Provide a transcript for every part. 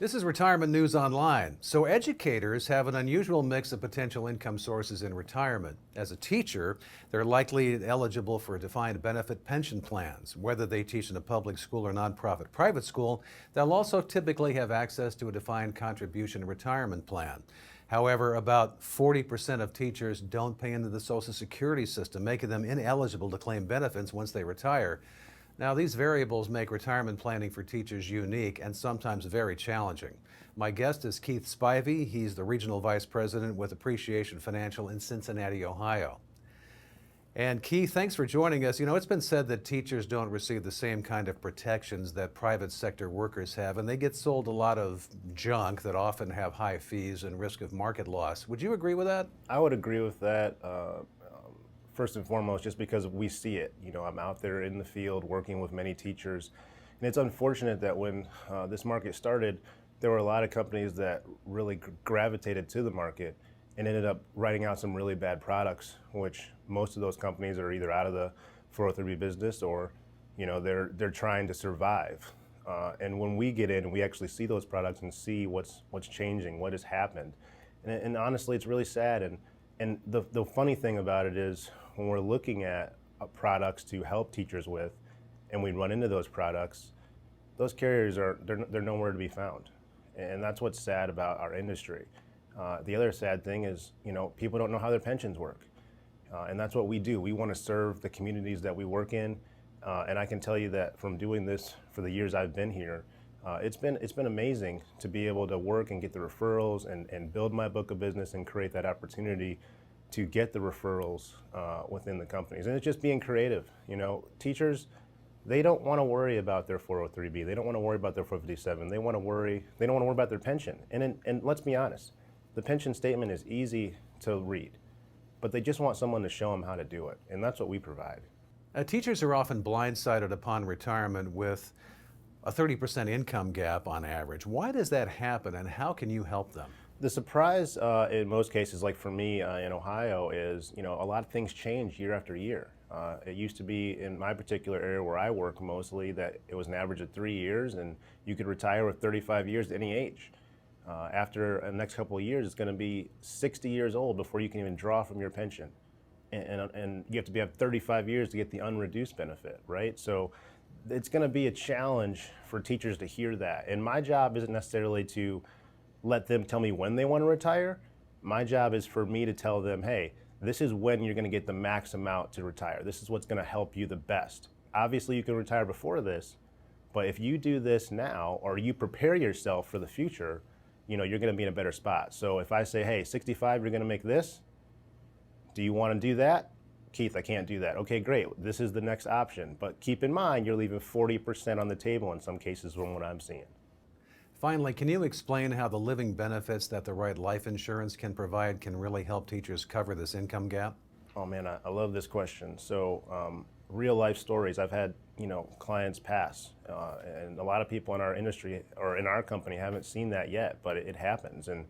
This is Retirement News Online. So educators have an unusual mix of potential income sources in retirement. As a teacher, they're likely eligible for defined benefit pension plans. Whether they teach in a public school or nonprofit private school, they'll also typically have access to a defined contribution retirement plan. However, about 40% of teachers don't pay into the Social Security system, making them ineligible to claim benefits once they retire. Now, these variables make retirement planning for teachers unique and sometimes very challenging. My guest is Keith Spivey. He's the Regional Vice President with Appreciation Financial in Cincinnati, Ohio. And Keith, thanks for joining us. You know, it's been said that teachers don't receive the same kind of protections that private sector workers have, and they get sold a lot of junk that often have high fees and risk of market loss. Would you agree with that? I would agree with that. First and foremost, just because we see it. You know, I'm out there in the field working with many teachers, and it's unfortunate that when this market started, there were a lot of companies that really gravitated to the market and ended up writing out some really bad products, which most of those companies are either out of the 403B business or, you know, they're trying to survive. And when we get in, we actually see those products and see what's changing, what has happened, and honestly, it's really sad. And the funny thing about it is, when we're looking at products to help teachers with, and we run into those products, those carriers they're nowhere to be found, and that's what's sad about our industry. The other sad thing is, you know, people don't know how their pensions work, and that's what we do. We want to serve the communities that we work in, and I can tell you that from doing this for the years I've been here, it's been amazing to be able to work and get the referrals and build my book of business and create that opportunity to get the referrals within the companies. And it's just being creative. You know, teachers, they don't want to worry about their 403B. They don't want to worry about their 457. They don't want to worry about their pension. And let's be honest, the pension statement is easy to read, but they just want someone to show them how to do it. And that's what we provide. Teachers are often blindsided upon retirement with a 30% income gap on average. Why does that happen, and how can you help them? The surprise in most cases, like for me in Ohio, is, you know, a lot of things change year after year. It used to be in my particular area where I work mostly that it was an average of 3 years, and you could retire with 35 years at any age. After the next couple of years, it's going to be 60 years old before you can even draw from your pension. And you have to have 35 years to get the unreduced benefit, right? So it's going to be a challenge for teachers to hear that. And my job isn't necessarily to let them tell me when they want to retire. My job is for me to tell them, hey, this is when you're going to get the max amount to retire. This is what's going to help you the best. Obviously, you can retire before this, but if you do this now, or you prepare yourself for the future, you know, you're going to be in a better spot. So if I say, hey, 65, you're going to make this, do you want to do that? Keith, I can't do that. Okay, great. This is the next option. But keep in mind, you're leaving 40% on the table in some cases from what I'm seeing. Finally, can you explain how the living benefits that the right life insurance can provide can really help teachers cover this income gap? Oh man, I love this question. So real life stories. I've had, you know, clients pass, and a lot of people in our industry or in our company haven't seen that yet, but it happens. And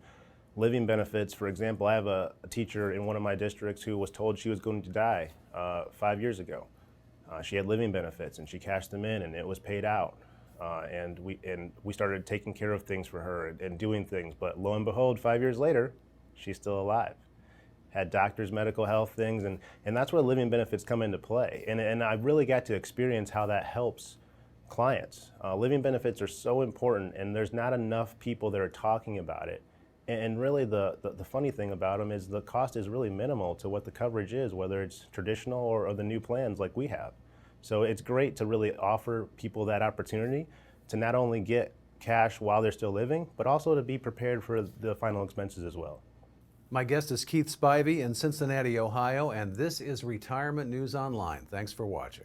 living benefits, for example, I have a teacher in one of my districts who was told she was going to die 5 years ago. She had living benefits and she cashed them in and it was paid out. And we started taking care of things for her and doing things, but lo and behold, 5 years later, she's still alive. Had doctors, medical health things, and that's where living benefits come into play. And I really got to experience how that helps clients. Living benefits are so important, and there's not enough people that are talking about it. And really the funny thing about them is the cost is really minimal to what the coverage is, whether it's traditional or the new plans like we have. So it's great to really offer people that opportunity to not only get cash while they're still living, but also to be prepared for the final expenses as well. My guest is Keith Spivey in Cincinnati, Ohio, and this is Retirement News Online. Thanks for watching.